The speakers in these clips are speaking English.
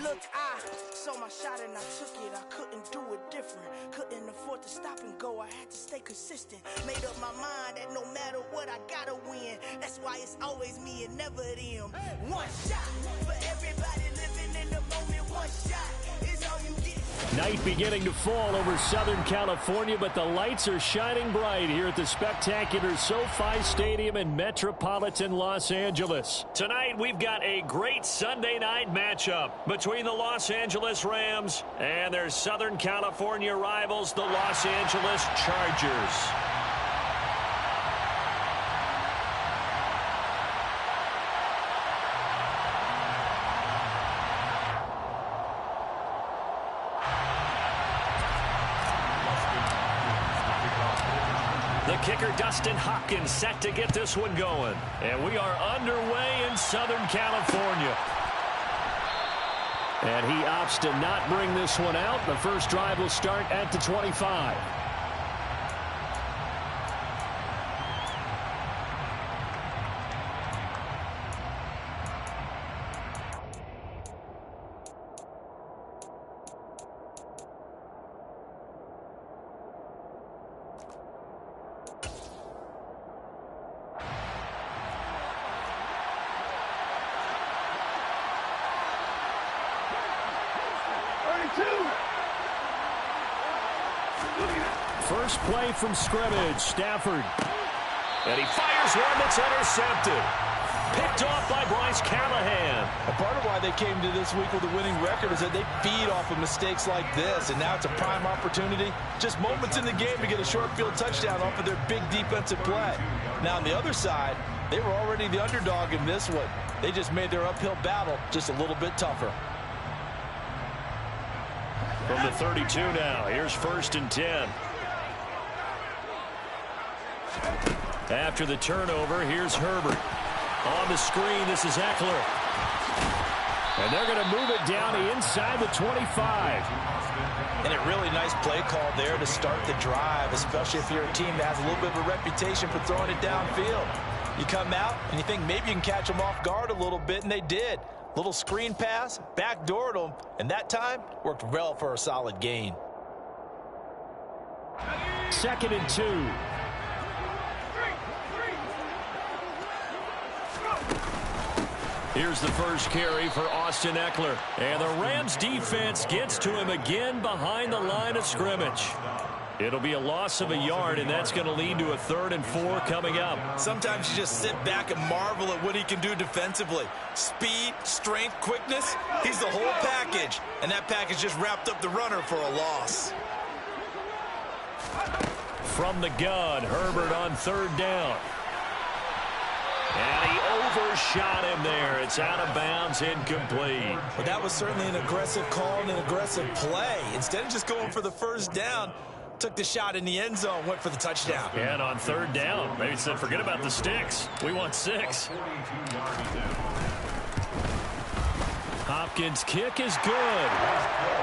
Look, I saw my shot and I took it. I couldn't do it different. Couldn't afford to stop and go. I had to stay consistent. Made up my mind that no matter what, I gotta win. That's why it's always me and never them. One shot for everybody living in the moment. One shot is all you get. Night beginning to fall over Southern California, but the lights are shining bright here at the spectacular SoFi Stadium in metropolitan Los Angeles. Tonight, we've got a great Sunday night matchup between the Los Angeles Rams and their Southern California rivals, the Los Angeles Chargers. The kicker, Dustin Hopkins, set to get this one going. And we are underway in Southern California. And he opts to not bring this one out. The first drive will start at the 25. First play from scrimmage, Stafford. And he fires one that's intercepted. Picked off by Bryce Callahan. And part of why they came to this week with a winning record is that they feed off of mistakes like this. And now it's a prime opportunity. Just moments in the game to get a short field touchdown off of their big defensive play. Now on the other side, they were already the underdog in this one. They just made their uphill battle just a little bit tougher. From the 32 now, here's 1st and 10. After the turnover, here's Herbert. On the screen, this is Eckler. And they're going to move it down inside the 25. And a really nice play call there to start the drive, especially if you're a team that has a little bit of a reputation for throwing it downfield. You come out and you think maybe you can catch them off guard a little bit, and they did. Little screen pass, backdoored them, and that time worked well for a solid gain. 2nd and 2. Here's the first carry for Austin Eckler. And the Rams defense gets to him again behind the line of scrimmage. It'll be a loss of a yard, and that's going to lead to a 3rd and 4 coming up. Sometimes you just sit back and marvel at what he can do defensively. Speed, strength, quickness, he's the whole package. And that package just wrapped up the runner for a loss. From the gun, Herbert on 3rd down. And he overshot him there. It's out of bounds, incomplete. But that was certainly an aggressive call and an aggressive play. Instead of just going for the first down, took the shot in the end zone, went for the touchdown. And on 3rd down, maybe said, forget about the sticks. We want 6. Hopkins' kick is good.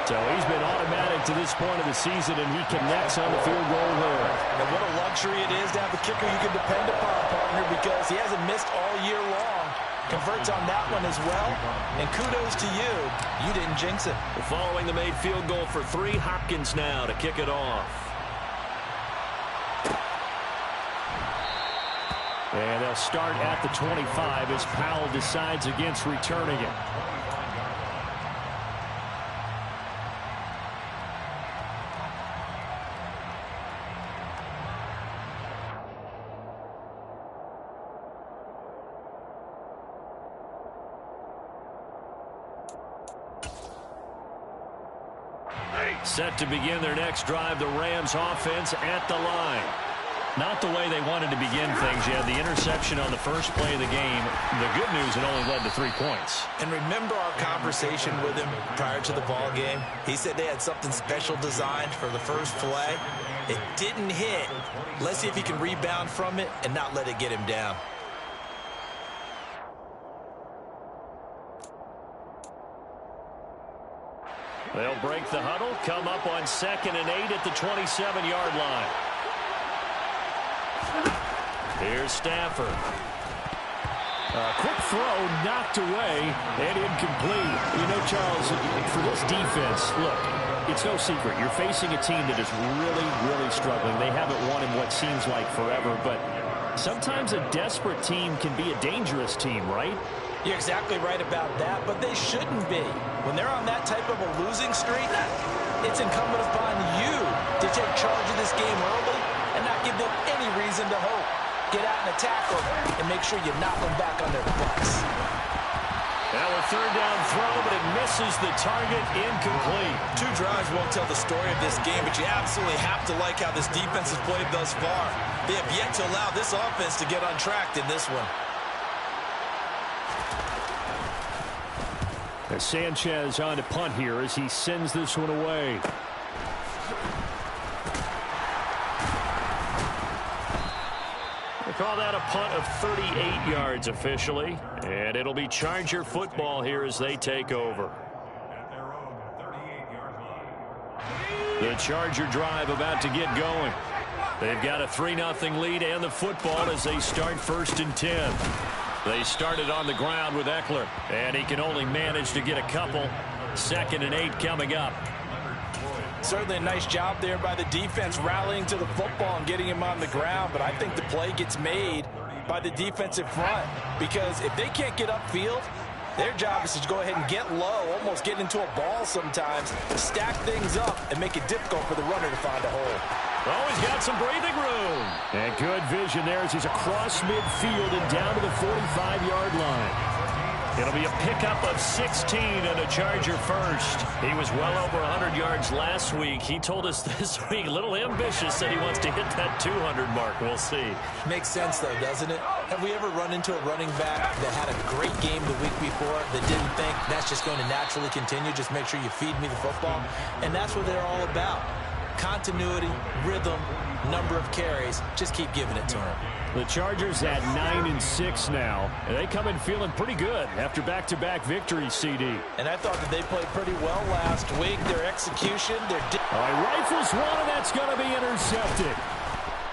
So he's been automatic to this point of the season, and he connects on the field goal there. And what a luxury it is to have a kicker you can depend upon, partner, because he hasn't missed all year long. Converts on that one as well. And kudos to you. You didn't jinx it. Following the made field goal for 3, Hopkins now to kick it off. And they'll start at the 25 as Powell decides against returning it. Set to begin their next drive, the Rams offense at the line. Not the way they wanted to begin things. You had the interception on the first play of the game. The good news, it only led to 3 points. And remember our conversation with him prior to the ball game? He said they had something special designed for the first play. It didn't hit. Let's see if he can rebound from it and not let it get him down. They'll break the huddle, come up on 2nd and 8 at the 27-yard line. Here's Stafford. Quick throw, knocked away, and incomplete. You know, Charles, for this defense, look, it's no secret. You're facing a team that is really, really struggling. They haven't won in what seems like forever, but sometimes a desperate team can be a dangerous team, right? You're exactly right about that, but they shouldn't be. When they're on that type of a losing streak, it's incumbent upon you to take charge of this game early and not give them any reason to hope. Get out and attack them and make sure you knock them back on their butts. Now a third down throw, but it misses the target, incomplete. 2 drives won't tell the story of this game, but you absolutely have to like how this defense has played thus far. They have yet to allow this offense to get untracked in this one. As Sanchez on to punt here as he sends this one away. They call that a punt of 38 yards officially, and it'll be Charger football here as they take over. The Charger drive about to get going. They've got a 3-0 lead and the football as they start 1st and 10. They started on the ground with Eckler, and he can only manage to get a couple. 2nd and 8 coming up. Certainly a nice job there by the defense rallying to the football and getting him on the ground, but I think the play gets made by the defensive front because if they can't get upfield, their job is to go ahead and get low, almost get into a ball sometimes, stack things up, and make it difficult for the runner to find a hole. Oh, he's got some breathing room. And good vision there as he's across midfield and down to the 45-yard line. It'll be a pickup of 16 and a Charger first. He was well over 100 yards last week. He told us this week, a little ambitious, said he wants to hit that 200 mark. We'll see. Makes sense, though, doesn't it? Have we ever run into a running back that had a great game the week before that didn't think that's just going to naturally continue? Just make sure you feed me the football. And that's what they're all about. Continuity, rhythm, number of carries. Just keep giving it to him. The Chargers at 9-6 now. And they come in feeling pretty good after back-to-back victories, CD. And I thought that they played pretty well last week. Their execution, all right, rifles one, and that's going to be intercepted.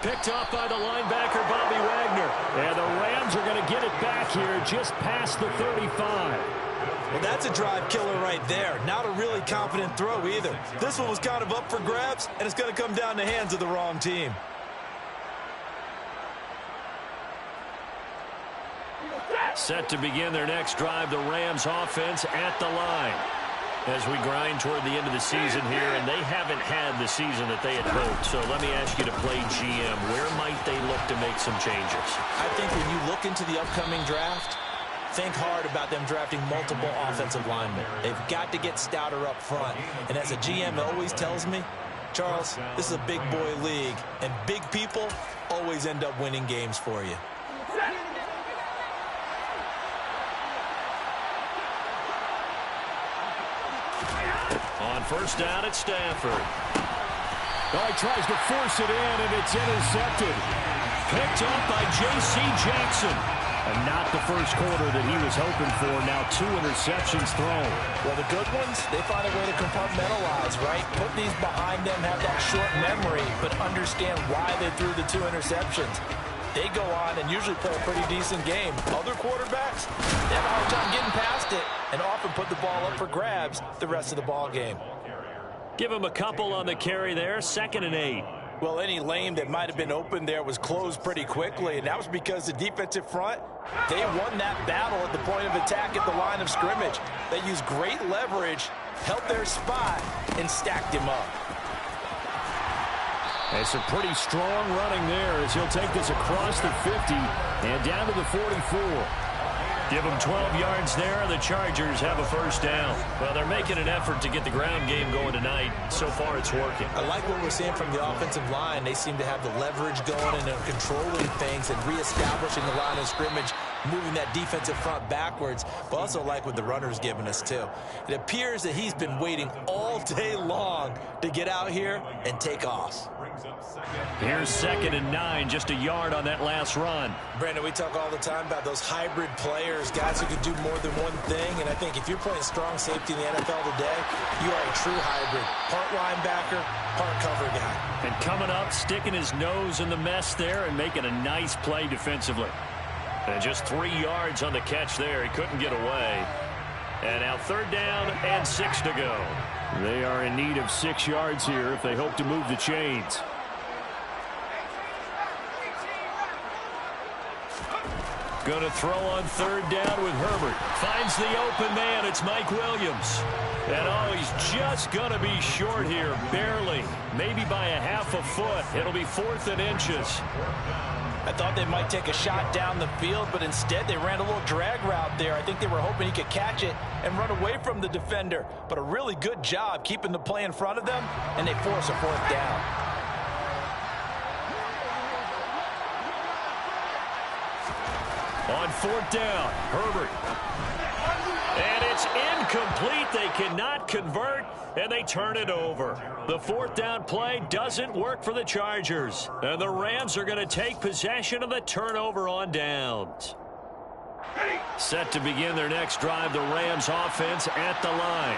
Picked off by the linebacker, Bobby Wagner. And the Rams are going to get it back here just past the 35. Well, that's a drive killer right there. Not a really confident throw either. This one was kind of up for grabs, and it's going to come down the hands of the wrong team. Set to begin their next drive, the Rams offense at the line. As we grind toward the end of the season here, and they haven't had the season that they had hoped. So let me ask you to play GM. Where might they look to make some changes? I think when you look into the upcoming draft, think hard about them drafting multiple offensive linemen. They've got to get stouter up front. And as a GM always tells me, Charles, this is a big boy league, and big people always end up winning games for you. On first down at Stafford. Oh, he tries to force it in, and it's intercepted. Picked up by J.C. Jackson. And not the first quarter that he was hoping for. Now 2 interceptions thrown. Well, the good ones, they find a way to compartmentalize, right? Put these behind them, have that short memory, but understand why they threw the 2 interceptions. They go on and usually play a pretty decent game. Other quarterbacks, they have a hard time getting past it and often put the ball up for grabs the rest of the ball game. Give him a couple on the carry there. 2nd and 8. Well, any lane that might have been open there was closed pretty quickly, and that was because the defensive front, they won that battle at the point of attack at the line of scrimmage. They used great leverage, held their spot, and stacked him up. And some pretty strong running there as he'll take this across the 50 and down to the 44. Give them 12 yards there, and the Chargers have a first down. Well, they're making an effort to get the ground game going tonight. So far, it's working. I like what we're seeing from the offensive line. They seem to have the leverage going and they're controlling things and reestablishing the line of scrimmage, moving that defensive front backwards, but also like what the runner's giving us, too. It appears that he's been waiting all day long to get out here and take off. Here's 2nd and 9, just a yard on that last run. Brandon, we talk all the time about those hybrid players, guys who can do more than one thing, and I think if you're playing strong safety in the NFL today, you are a true hybrid. Part linebacker, part cover guy. And coming up, sticking his nose in the mess there and making a nice play defensively. And just 3 yards on the catch there. He couldn't get away. And now 3rd down and 6 to go. They are in need of 6 yards here if they hope to move the chains. Going to throw on 3rd down with Herbert. Finds the open man. It's Mike Williams. And oh, he's just going to be short here. Barely. Maybe by a half a foot. It'll be 4th and inches. I thought they might take a shot down the field, but instead they ran a little drag route there. I think they were hoping he could catch it and run away from the defender. But a really good job keeping the play in front of them, and they force a 4th down. On 4th down, Herbert. And it's incomplete. They cannot convert, and they turn it over. The 4th down play doesn't work for the Chargers. And the Rams are going to take possession of the turnover on downs. Set to begin their next drive, the Rams offense at the line.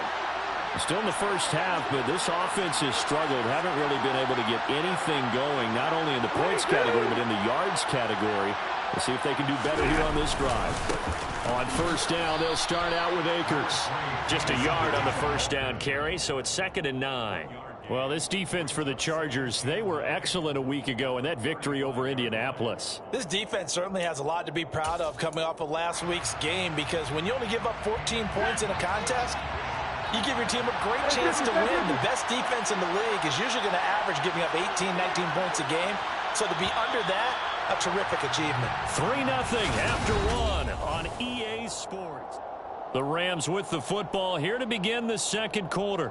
Still in the first half, but this offense has struggled. Haven't really been able to get anything going, not only in the points category, but in the yards category. Let's see if they can do better here on this drive. On 1st down, they'll start out with Akers. Just a yard on the 1st down carry, so it's 2nd and 9. Well, this defense for the Chargers, they were excellent a week ago in that victory over Indianapolis. This defense certainly has a lot to be proud of coming off of last week's game, because when you only give up 14 points in a contest, you give your team a great chance to win. The best defense in the league is usually going to average giving up 18, 19 points a game. So to be under that, a terrific achievement. 3-0 after 1 on EA Sports. The Rams with the football here to begin the 2nd quarter,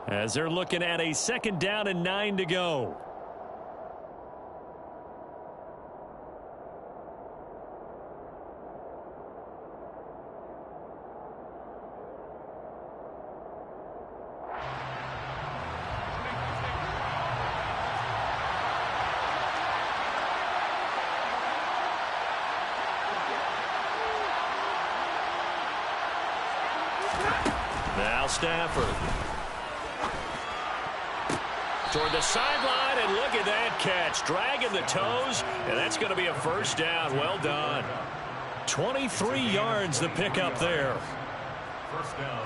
as they're looking at a 2nd down and 9 to go. Now Stafford. Toward the sideline, and look at that catch. Dragging the toes, and that's going to be a 1st down. Well done. 23 yards the pickup there.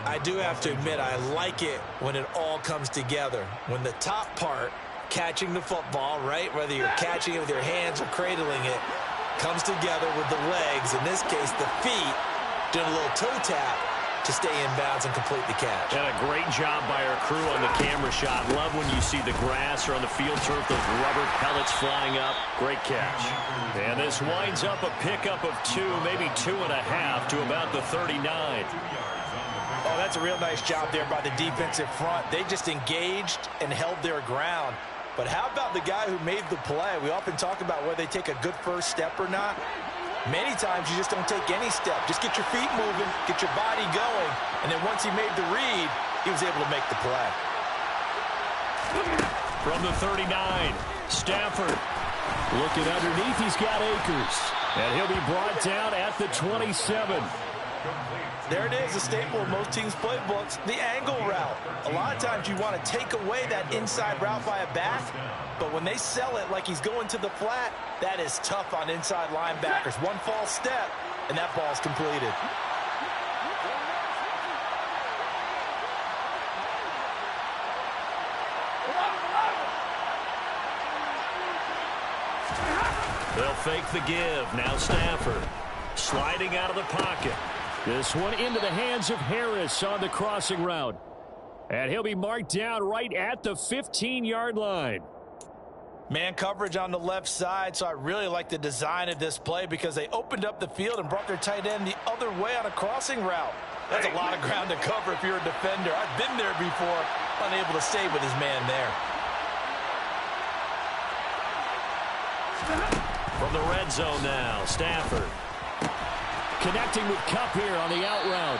I do have to admit, I like it when it all comes together. When the top part, catching the football, right, whether you're catching it with your hands or cradling it, comes together with the legs, in this case the feet, doing a little toe tap to stay in bounds and complete the catch. And a great job by our crew on the camera shot. Love when you see the grass or on the field turf, those rubber pellets flying up. Great catch. And this winds up a pickup of 2, maybe 2.5 to about the 39. Oh, that's a real nice job there by the defensive front. They just engaged and held their ground. But how about the guy who made the play? We often talk about whether they take a good first step or not. Many times you just don't take any step. Just get your feet moving, get your body going, and then once he made the read, he was able to make the play. From the 39, Stafford looking underneath. He's got Akers, and he'll be brought down at the 27. There it is, a staple of most teams' playbooks, the angle route. A lot of times you want to take away that inside route by a back, but when they sell it like he's going to the flat, that is tough on inside linebackers. One false step, and that ball's completed. They'll fake the give. Now Stafford sliding out of the pocket. This one into the hands of Harris on the crossing route. And he'll be marked down right at the 15-yard line. Man coverage on the left side, so I really like the design of this play because they opened up the field and brought their tight end the other way on a crossing route. That's a lot of ground to cover if you're a defender. I've been there before, unable to stay with his man there. From the red zone now, Stafford connecting with Kupp here on the out route.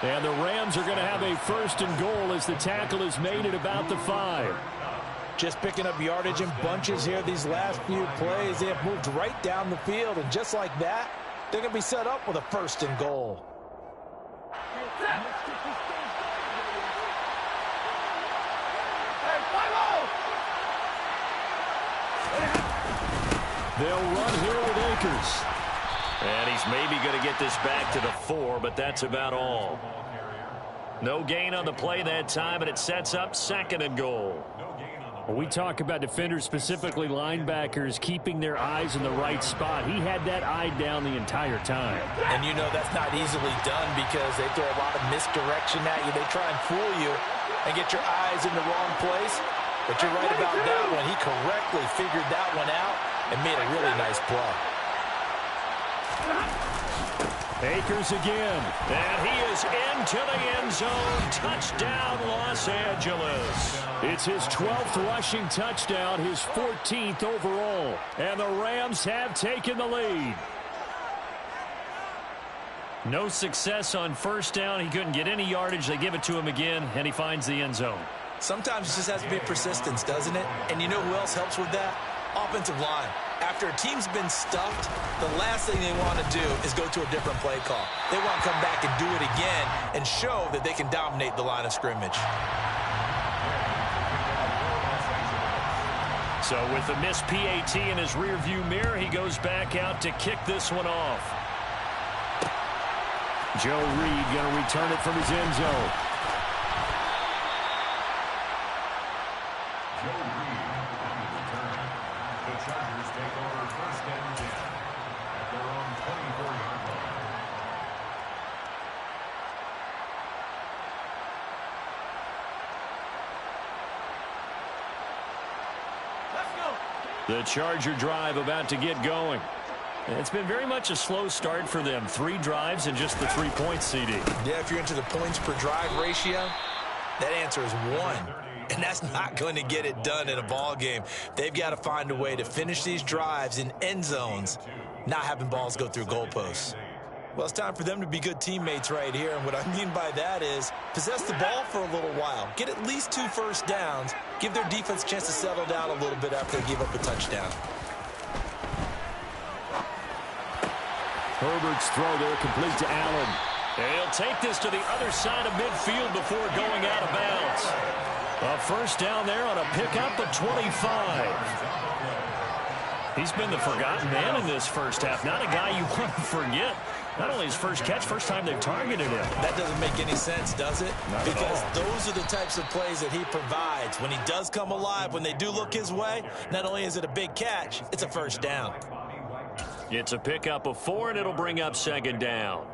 And the Rams are going to have a 1st and goal as the tackle is made at about the 5. Just picking up yardage in bunches here these last few plays. They have moved right down the field, and just like that, they're going to be set up with a 1st and goal. They'll run here with Akers. And he's maybe going to get this back to the 4, but that's about all. No gain on the play that time, and it sets up 2nd and goal. When we talk about defenders, specifically linebackers, keeping their eyes in the right spot, he had that eye down the entire time. And you know that's not easily done because they throw a lot of misdirection at you. They try and fool you and get your eyes in the wrong place. But you're right about that one. He correctly figured that one out and made a really nice play. Akers again. And he is into the end zone. Touchdown, Los Angeles. It's his 12th rushing touchdown, his 14th overall. And the Rams have taken the lead. No success on first down. He couldn't get any yardage. They give it to him again, and he finds the end zone. Sometimes it just has to be persistence, doesn't it? And you know who else helps with that? Offensive line. After a team's been stuffed, the last thing they want to do is go to a different play call. They want to come back and do it again and show that they can dominate the line of scrimmage. So with the missed PAT in his rearview mirror, he goes back out to kick this one off. Joe Reed going to return it from his end zone. The Charger drive about to get going. It's been very much a slow start for them. 3 drives and just the 3 points, CD. Yeah, if you're into the points per drive ratio, that answer is 1. And that's not going to get it done in a ball game. They've got to find a way to finish these drives in end zones, not having balls go through goalposts. Well, it's time for them to be good teammates right here. And what I mean by that is possess the ball for a little while. Get at least 2 first downs. Give their defense a chance to settle down a little bit after they give up a touchdown. Herbert's throw there complete to Allen. And he'll take this to the other side of midfield before going out of bounds. A first down there on a pickup of 25. He's been the forgotten man in this first half. Not a guy you want to forget. Not only his first catch, first time they've targeted him. That doesn't make any sense, does it? Not because those are the types of plays that he provides. When he does come alive, when they do look his way, not only is it a big catch, it's a first down. It's a pickup of 4, and it'll bring up 2nd down.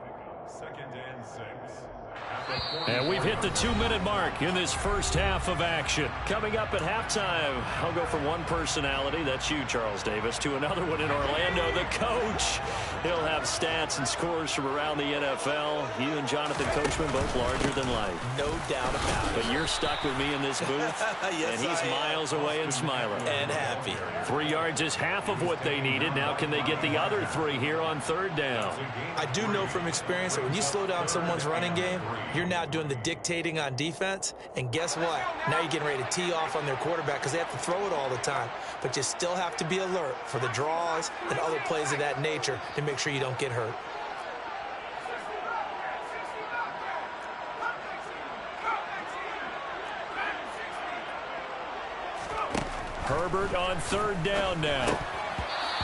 And we've hit the 2-minute mark in this first half of action. Coming up at halftime, I'll go from one personality, that's you, Charles Davis, to another one in Orlando, the coach. He'll have stats and scores from around the NFL. You and Jonathan Coachman both larger than life. No doubt about it. But you're stuck with me in this booth, yes, and he's miles away and smiling. And happy. 3 yards is half of what they needed. Now can they get the other 3 here on 3rd down? I do know from experience that when you slow down someone's running game, you're now doing the dictating on defense, and guess what? Now you're getting ready to tee off on their quarterback because they have to throw it all the time. But you still have to be alert for the draws and other plays of that nature to make sure you don't get hurt. Herbert on 3rd down now.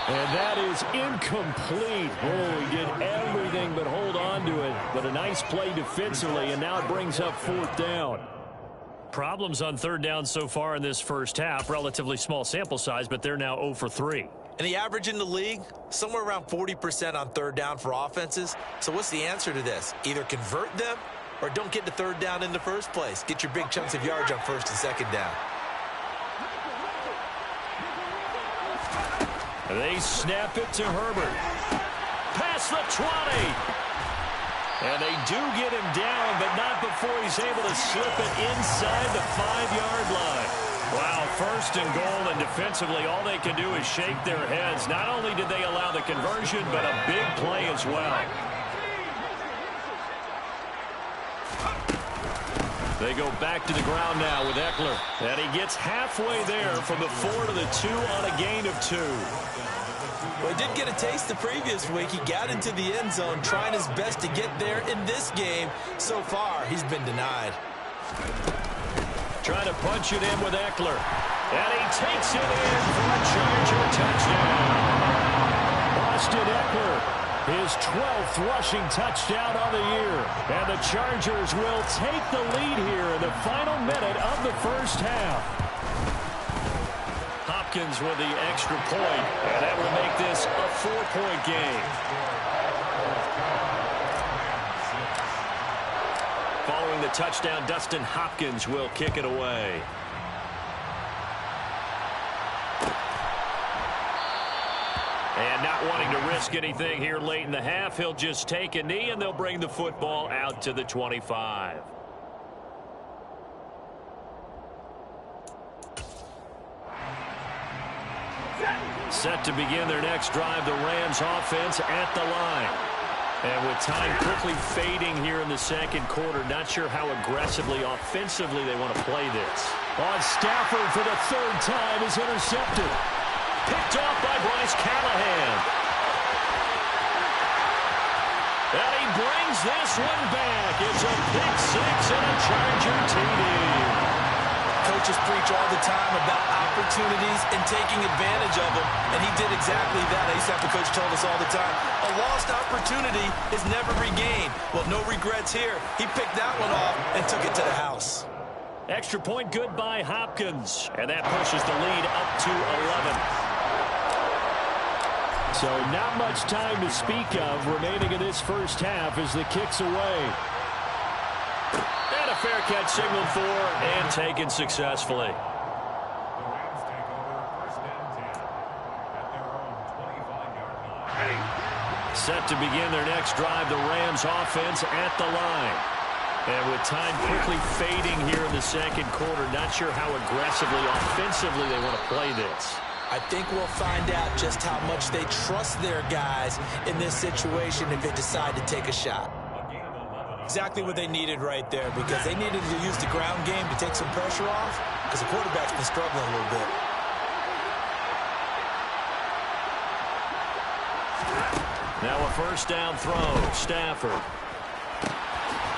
And that is incomplete. Oh, he did everything but hold on to it. But a nice play defensively, and now it brings up 4th down. Problems on 3rd down so far in this first half. Relatively small sample size, but they're now 0 for 3. And the average in the league, somewhere around 40% on 3rd down for offenses. So what's the answer to this? Either convert them or don't get to 3rd down in the first place. Get your big chunks of yards on 1st and 2nd down. They snap it to Herbert. Past the 20. And they do get him down, but not before he's able to slip it inside the 5-yard line. Wow, 1st and goal, and defensively all they can do is shake their heads. Not only did they allow the conversion, but a big play as well. They go back to the ground now with Eckler. And he gets halfway there from the 4 to the 2 on a gain of 2. Well, he did get a taste the previous week. He got into the end zone trying his best to get there in this game. So far, he's been denied. Trying to punch it in with Eckler. And he takes it in for a Charger touchdown. Austin Eckler His 12th rushing touchdown on the year. And the Chargers will take the lead here in the final minute of the first half. Hopkins with the extra point, and that will make this a 4-point game. Following the touchdown, Dustin Hopkins will kick it away. And not wanting to risk anything here late in the half, he'll just take a knee, and they'll bring the football out to the 25. Set to begin their next drive, the Rams offense at the line. And with time quickly fading here in the second quarter, not sure how aggressively, offensively they want to play this. On Stafford for the third time is intercepted. Picked off by Bryce Callahan. And he brings this one back. It's a pick six and a Charger TD. Coaches preach all the time about opportunities and taking advantage of them, and he did exactly that. I used to have the coach tell us all the time, a lost opportunity is never regained. Well, no regrets here. He picked that one off and took it to the house. Extra point good by Hopkins, and that pushes the lead up to 11. So not much time to speak of remaining in this first half as the kick's away. And a fair catch signaled for and taken successfully. Set to begin their next drive, the Rams offense at the line. And with time quickly fading here in the second quarter, not sure how aggressively, offensively they want to play this. I think we'll find out just how much they trust their guys in this situation if they decide to take a shot. Exactly what they needed right there, because they needed to use the ground game to take some pressure off, because the quarterback's been struggling a little bit. Now a first down throw, Stafford.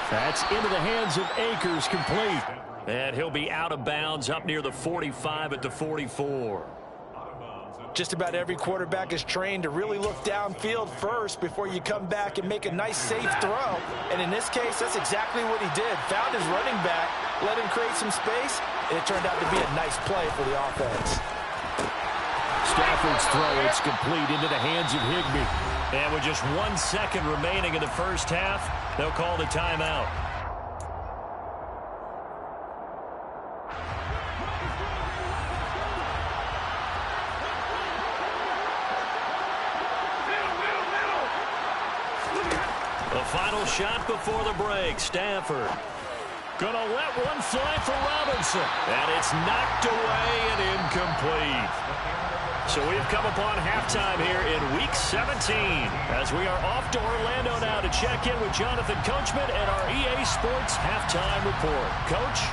That's into the hands of Akers, complete. And he'll be out of bounds up near the 45 at the 44. Just about every quarterback is trained to really look downfield first before you come back and make a nice, safe throw. And in this case, that's exactly what he did. Found his running back, let him create some space, and it turned out to be a nice play for the offense. Stafford's throw, it's complete into the hands of Higbee. And with just 1 second remaining in the first half, they'll call the timeout. The final shot before the break, Stafford. Gonna let one fly for Robinson. And it's knocked away and incomplete. So we've come upon halftime here in Week 17 as we are off to Orlando now to check in with Jonathan Coachman and our EA Sports Halftime Report. Coach?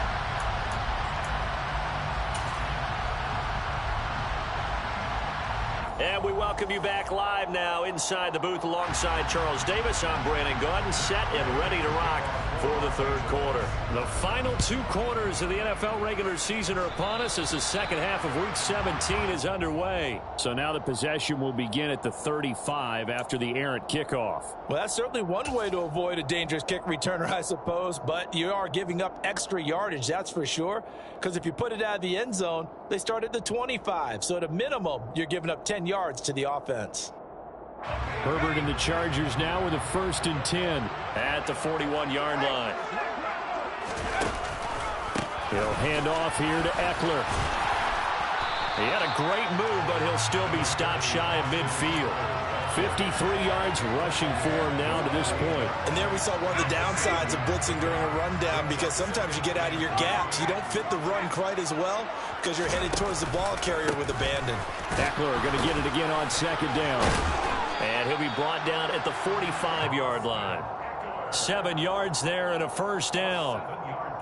And we welcome you back live now inside the booth alongside Charles Davis. I'm Brandon Gaudin, set and ready to rock for the third quarter. The final 2 quarters of the NFL regular season are upon us as the second half of Week 17 is underway. So now the possession will begin at the 35 after the errant kickoff. Well, that's certainly one way to avoid a dangerous kick returner, I suppose, but you are giving up extra yardage, that's for sure, because if you put it out of the end zone, they start at the 25. So at a minimum, you're giving up 10 yards to the offense. Herbert and the Chargers now with a 1st and 10 at the 41-yard line. He'll hand off here to Eckler. He had a great move, but he'll still be stopped shy of midfield. 53 yards rushing for him now to this point. And there we saw one of the downsides of blitzing during a rundown, because sometimes you get out of your gaps. You don't fit the run quite as well because you're headed towards the ball carrier with abandon. Eckler going to get it again on 2nd down. And he'll be brought down at the 45-yard line. 7 yards there and a 1st down.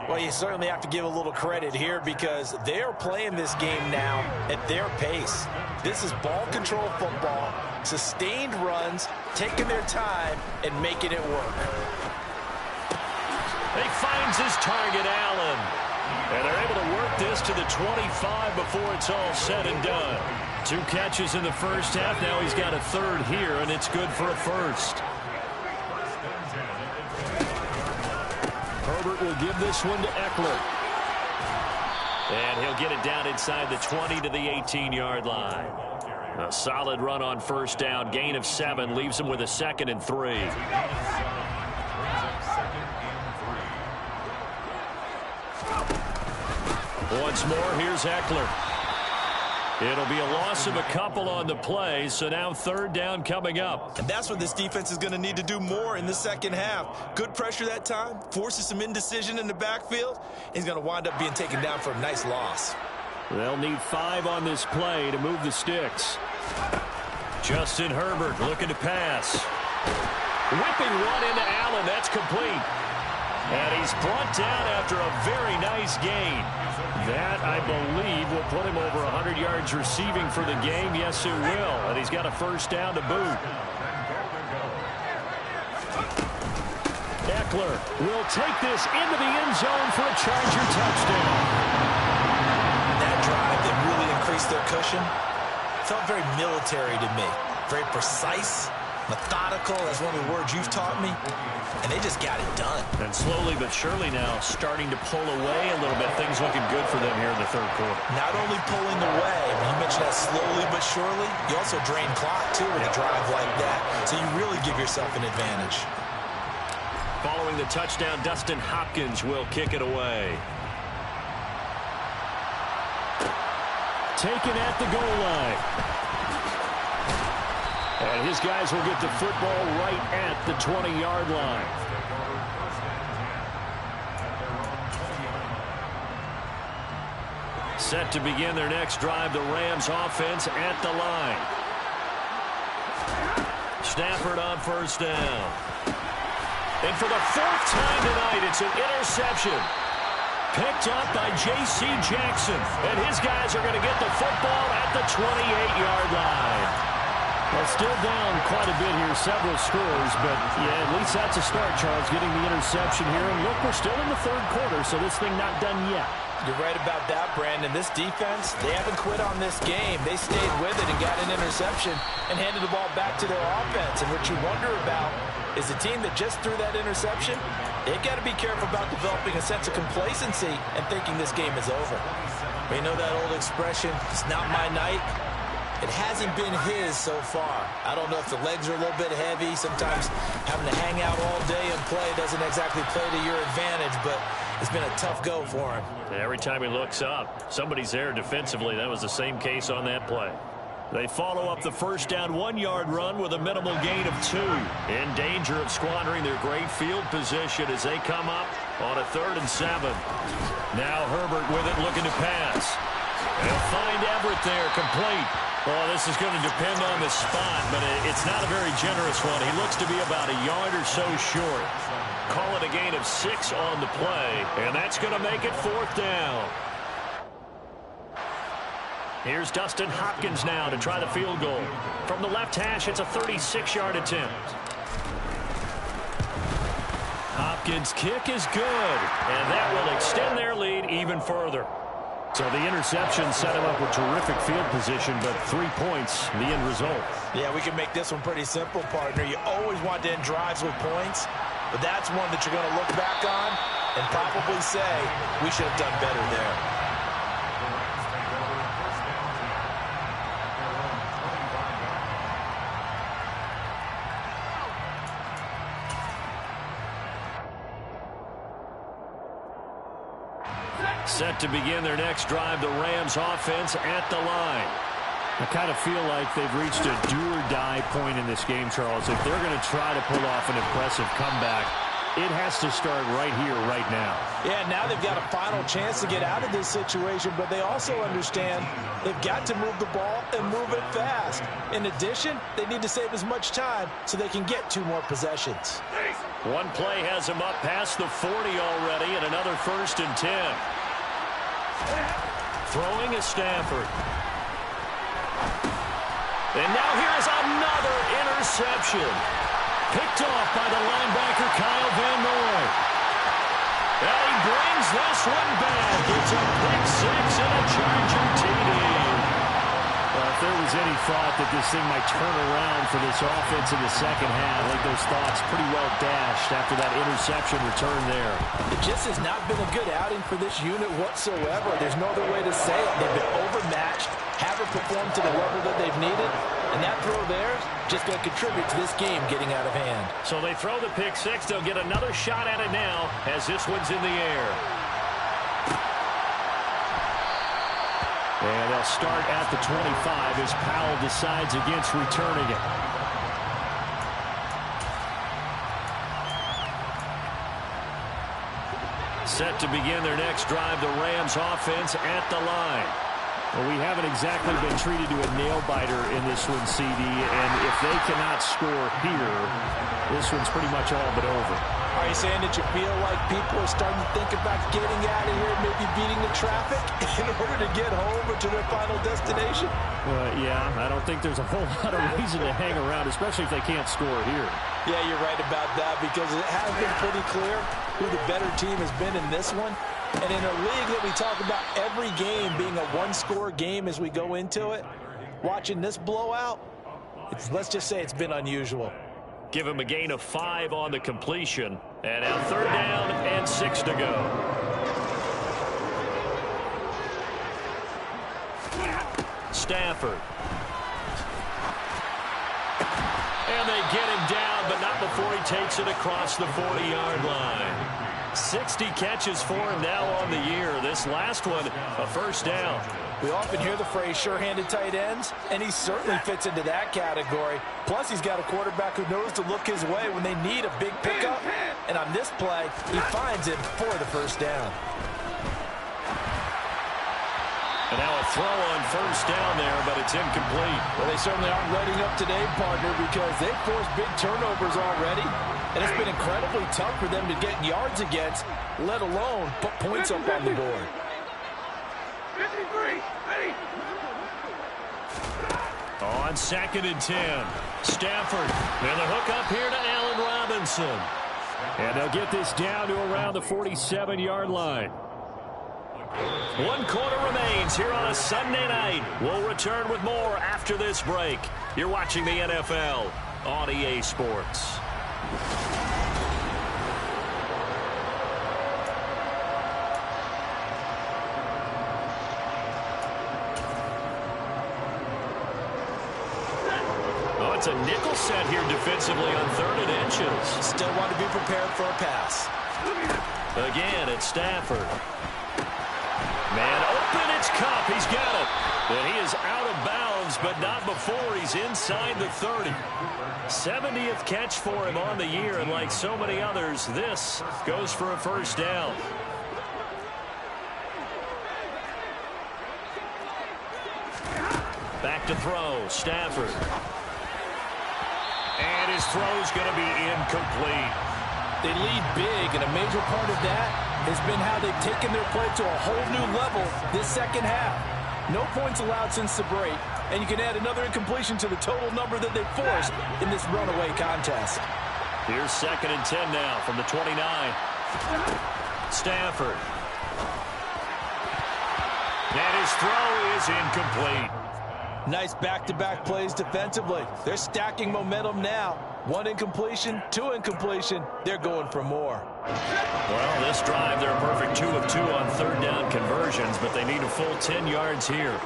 Well, you certainly have to give a little credit here because they're playing this game now at their pace. This is ball control football, sustained runs, taking their time, and making it work. He finds his target, Allen. And they're able to work this to the 25 before it's all said and done. 2 catches in the first half. Now he's got a third here, and it's good for a first. Herbert will give this one to Eckler. And he'll get it down inside the 20 to the 18-yard line. A solid run on first down. Gain of 7 leaves him with a 2nd and 3. Once more, here's Eckler. It'll be a loss of a couple on the play, so now third down coming up. And that's what this defense is going to need to do more in the second half. Good pressure that time, forces some indecision in the backfield. He's going to wind up being taken down for a nice loss. They'll need 5 on this play to move the sticks. Justin Herbert looking to pass. Whipping one into Allen. That's complete. And he's brought down after a very nice gain. That, I believe, will put him over 100 yards receiving for the game. Yes, it will. And he's got a first down to boot. Eckler will take this into the end zone for a Charger touchdown. That drive that really increased their cushion felt very military to me. Very precise, methodical. That's one of the words you've taught me. And they just got it done. And slowly but surely now starting to pull away a little bit. Things looking good for them here in the third quarter. Not only pulling away, when you mentioned that slowly but surely, you also drain clock too with a drive like that. So you really give yourself an advantage. Following the touchdown, Dustin Hopkins will kick it away. Taken at the goal line. And his guys will get the football right at the 20-yard line. Set to begin their next drive, the Rams offense at the line. Stafford on first down. And for the 4th time tonight, it's an interception. Picked up by J.C. Jackson. And his guys are going to get the football at the 28-yard line. Well, still down quite a bit here, several scores, but yeah, at least that's a start, Charles, getting the interception here. And look, we're still in the third quarter, so this thing not done yet. You're right about that, Brandon. This defense, they haven't quit on this game. They stayed with it and got an interception and handed the ball back to their offense. And what you wonder about is the team that just threw that interception, they've got to be careful about developing a sense of complacency and thinking this game is over. You know that old expression, it's not my night. It hasn't been his so far. I don't know if the legs are a little bit heavy. Sometimes having to hang out all day and play doesn't exactly play to your advantage, but it's been a tough go for him. Every time he looks up, somebody's there defensively. That was the same case on that play. They follow up the first down 1-yard run with a minimal gain of 2. In danger of squandering their great field position as they come up on a 3rd and 7. Now Herbert with it looking to pass. They'll find Everett there, complete. Well, this is going to depend on the spot, but it's not a very generous one. He looks to be about a yard or so short. Call it a gain of 6 on the play, and that's going to make it 4th down. Here's Dustin Hopkins now to try the field goal. From the left hash, it's a 36-yard attempt. Hopkins' kick is good, and that will extend their lead even further. So the interception set him up with terrific field position, but 3 points, the end result. Yeah, we can make this one pretty simple, partner. You always want to end drives with points, but that's one that you're going to look back on and probably say, we should have done better there. Set to begin their next drive, the Rams offense at the line. I kind of feel like they've reached a do-or-die point in this game, Charles. If they're going to try to pull off an impressive comeback, it has to start right here, right now. Yeah, now they've got a final chance to get out of this situation, but they also understand they've got to move the ball and move it fast. In addition, they need to save as much time so they can get 2 more possessions. One play has them up past the 40 already, and another 1st and 10. Throwing is Stafford. And now here is another interception. Picked off by the linebacker, Kyle Van Noy. And he brings this one back. It's a pick six and a Charger TD. Well, if there was any thought that this thing might turn around for this offense in the second half, I think those thoughts pretty well dashed after that interception return there. It just has not been a good outing for this unit whatsoever. There's no other way to say it. They've been overmatched, haven't performed to the level that they've needed, and that throw there is just going to contribute to this game getting out of hand. So they throw the pick six. They'll get another shot at it now as this one's in the air. And they'll start at the 25 as Powell decides against returning it. Set to begin their next drive, the Rams offense at the line. Well, we haven't exactly been treated to a nail-biter in this one, CD, and if they cannot score here, this one's pretty much all but over. Are you saying that you feel like people are starting to think about getting out of here, maybe beating the traffic in order to get home or to their final destination? Yeah, I don't think there's a whole lot of reason to hang around, especially if they can't score here. Yeah, you're right about that because it has been pretty clear who the better team has been in this one. And in a league that we talk about every game being a one-score game as we go into it, watching this blowout, let's just say it's been unusual. Give him a gain of 5 on the completion. And now 3rd down and 6 to go. Stafford. And they get him down, but not before he takes it across the 40-yard line. 60 catches for him now on the year. This last one, a 1st down. We often hear the phrase sure-handed tight ends, and he certainly fits into that category. Plus, he's got a quarterback who knows to look his way when they need a big pickup. And on this play, he finds him for the 1st down. And now a throw on 1st down there, but it's incomplete. Well, they certainly aren't letting up today, partner, because they've forced big turnovers already. And it's been incredibly tough for them to get yards against, let alone put points up on the board. 53, ready. On 2nd and 10, Stafford. And the hook up here to Allen Robinson. And they'll get this down to around the 47-yard line. 1 quarter remains here on a Sunday night. We'll return with more after this break. You're watching the NFL on EA Sports. Oh, it's a nickel set here defensively on 3rd and inches. Still want to be prepared for a pass. Again, it's Stafford. Man open, it's Kupp. He's got it. And he is out of bounds, but not before he's inside the 30. 70th catch for him on the year, and like so many others, this goes for a 1st down. Back to throw, Stafford. And his throw's going to be incomplete. They lead big, and a major part of that has been how they've taken their play to a whole new level this second half. No points allowed since the break, and you can add another incompletion to the total number that they've forced in this runaway contest. Here's 2nd and 10 now from the 29. Stafford. And his throw is incomplete. Nice back-to-back plays defensively. They're stacking momentum now. 1 incompletion, 2 incompletion. They're going for more. Well, this drive, they're a perfect 2 of 2 on 3rd down conversions, but they need a full 10 yards here.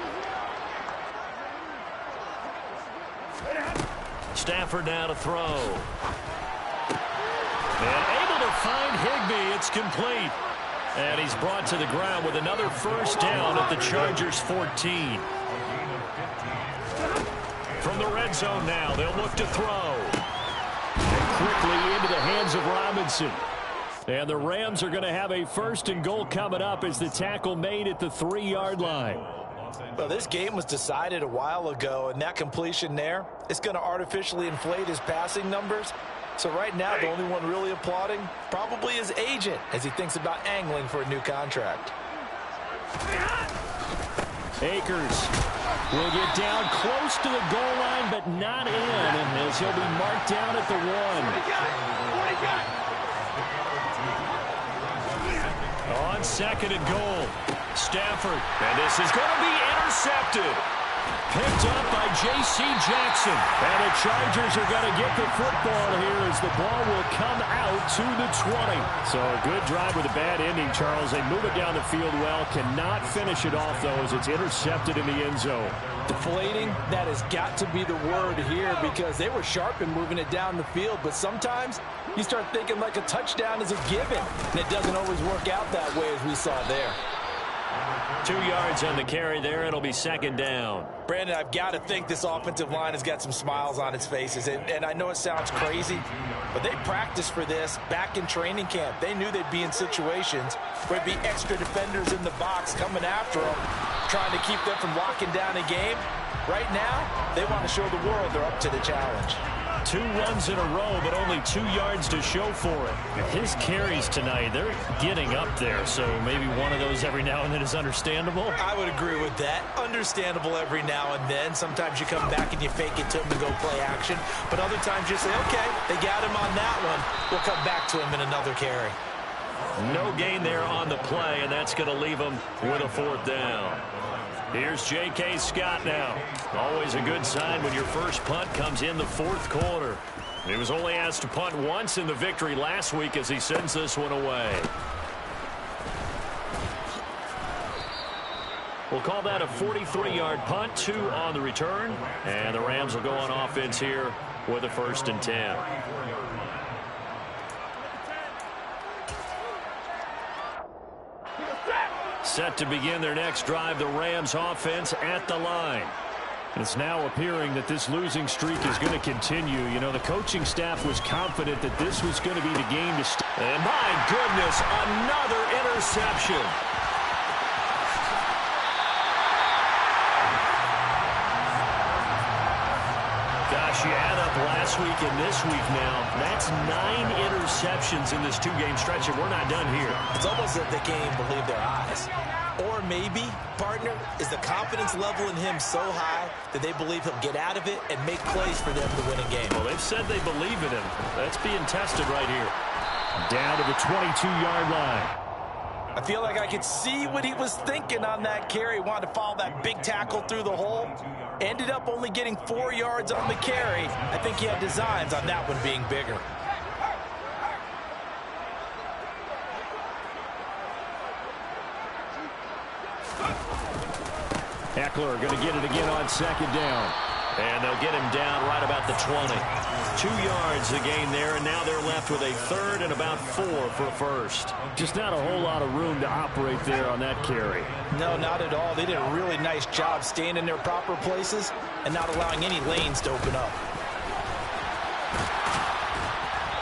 Stafford now to throw. And able to find Higbee. It's complete. And he's brought to the ground with another 1st down at the Chargers' 14. From the red zone now, they'll look to throw. And quickly into the hands of Robinson. And the Rams are going to have a 1st and goal coming up as the tackle made at the 3-yard line. Well, this game was decided a while ago, and that completion there is going to artificially inflate his passing numbers. So right now, the only one really applauding probably his agent as he thinks about angling for a new contract. Akers will get down close to the goal line, but not in, as he'll be marked down at the 1. On second and goal, Stafford. And this is going to be intercepted. Picked up by J.C. Jackson. And the Chargers are going to get the football here as the ball will come out to the 20. So a good drive with a bad ending, Charles. They move it down the field well. Cannot finish it off, though, as it's intercepted in the end zone. Deflating, that has got to be the word here because they were sharp in moving it down the field. But sometimes you start thinking like a touchdown is a given. And it doesn't always work out that way as we saw there. 2 yards on the carry there. It'll be second down. Brandon, I've got to think this offensive line has got some smiles on its faces. And I know it sounds crazy, but they practiced for this back in training camp. They knew they'd be in situations where there'd be extra defenders in the box coming after them, trying to keep them from locking down a game. Right now, they want to show the world they're up to the challenge. 2 runs in a row, but only 2 yards to show for it. His carries tonight, they're getting up there, so maybe one of those every now and then is understandable. I would agree with that. Understandable every now and then. Sometimes you come back and you fake it to him and go play action, but other times you say, okay, they got him on that one. We'll come back to him in another carry. No gain there on the play, and that's going to leave him with a 4th down. Here's J.K. Scott now. Always a good sign when your first punt comes in the 4th quarter. He was only asked to punt once in the victory last week as he sends this one away. We'll call that a 43-yard punt, 2 on the return. And the Rams will go on offense here with a 1st and 10. Set to begin their next drive, the Rams offense at the line. It's now appearing that this losing streak is going to continue. You know, the coaching staff was confident that this was going to be the game to start. And my goodness, another interception. Gosh, you add up last week and this week now. That's 9 interceptions in this 2-game stretch, and we're not done here. It's almost like they can't even believe their eyes. Or maybe, partner, is the confidence level in him so high that they believe he'll get out of it and make plays for them to win a game. Well, they've said they believe in him. That's being tested right here. Down to the 22-yard line. I feel like I could see what he was thinking on that carry. Wanted to follow that big tackle through the hole. Ended up only getting 4 yards on the carry. I think he had designs on that one being bigger. Eckler going to get it again on second down. And they'll get him down right about the 20. 2 yards the gain there, and now they're left with a 3rd and about 4 for a first. Just not a whole lot of room to operate there on that carry. No, not at all. They did a really nice job staying in their proper places and not allowing any lanes to open up.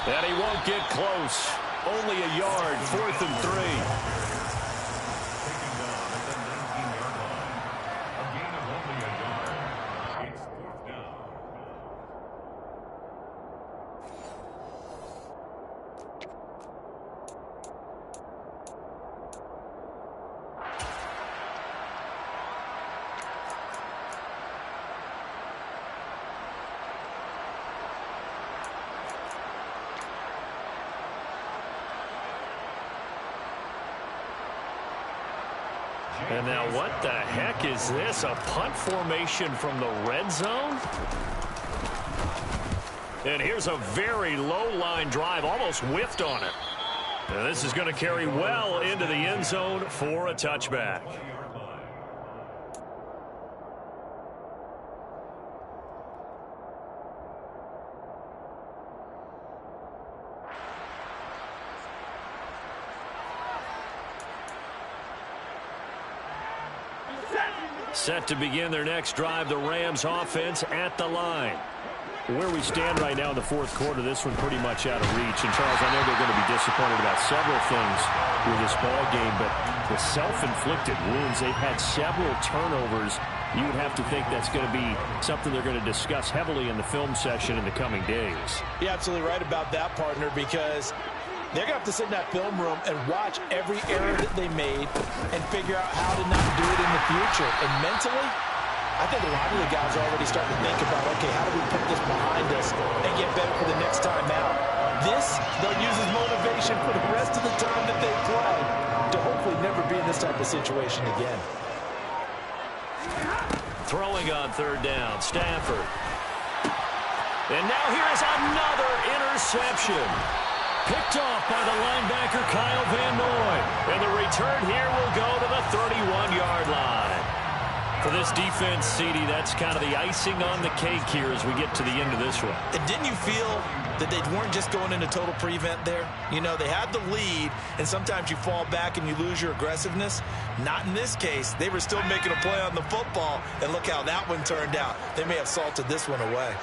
And he won't get close. Only a yard, 4th and 3. And now what the heck is this? A punt formation from the red zone? And here's a very low line drive, almost whiffed on it. And this is going to carry well into the end zone for a touchback. Set to begin their next drive, the Rams offense at the line. Where we stand right now in the 4th quarter, this one pretty much out of reach. And, Charles, I know they're going to be disappointed about several things with this ball game, but the self-inflicted wounds, they've had several turnovers. You would have to think that's going to be something they're going to discuss heavily in the film session in the coming days. You're absolutely right about that, partner, because they're going to have to sit in that film room and watch every error that they made and figure out how to not do it in the future. And mentally, I think a lot of the guys are already starting to think about, okay, how do we put this behind us and get better for the next time out? This, they'll use as motivation for the rest of the time that they play to of situation again. Throwing on third down, Stafford. And now here's another interception. Picked off by the linebacker, Kyle Van Noy. And the return here will go to the 31-yard line. For this defense, CD, that's kind of the icing on the cake here as we get to the end of this one. And didn't you feel that they weren't just going into total prevent there? You know, they had the lead, and sometimes you fall back and you lose your aggressiveness. Not in this case. They were still making a play on the football, and look how that one turned out. They may have salted this one away.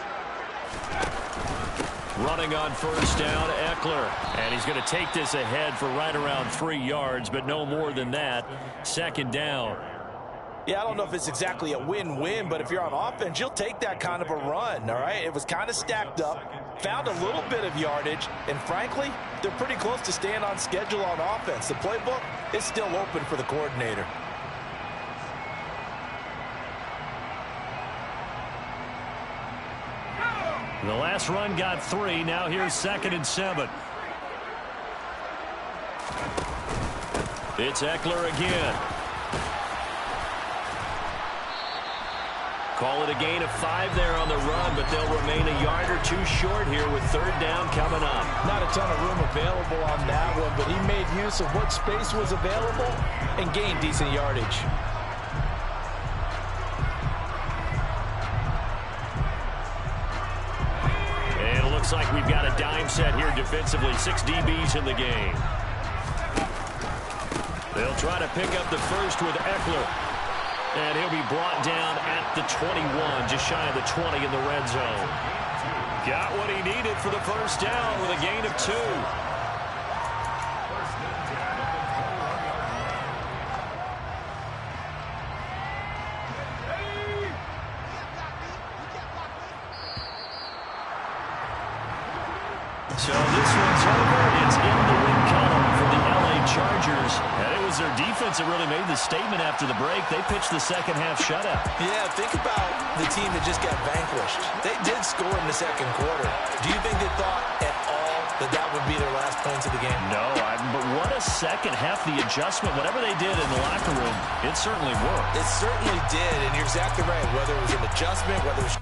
Running on first down, Eckler. And he's going to take this ahead for right around 3 yards, but no more than that. Second down. Yeah, I don't know if it's exactly a win-win, but if you're on offense, you'll take that kind of a run, all right? It was kind of stacked up, found a little bit of yardage, and frankly, they're pretty close to staying on schedule on offense. The playbook is still open for the coordinator. The last run got 3. Now here's 2nd and 7. It's Eckler again. Call it a gain of 5 there on the run, but they'll remain a yard or 2 short here with third down coming up. Not a ton of room available on that one, but he made use of what space was available and gained decent yardage. And it looks like we've got a dime set here defensively. 6 DBs in the game. They'll try to pick up the first with Eckler. And he'll be brought down at the 21, just shy of the 20 in the red zone. Got what he needed for the first down with a gain of 2. So this one's over. It's in the win column for the LA Chargers. And it was their defense that really made the statement after the break. They pitched the second half shutout. Yeah, think about the team that just got vanquished. They did score in the second quarter. Do you think they thought at all that that would be their last points of the game? No, but what a second half. The adjustment, whatever they did in the locker room, it certainly worked. It certainly did, and you're exactly right. Whether it was an adjustment, whether it was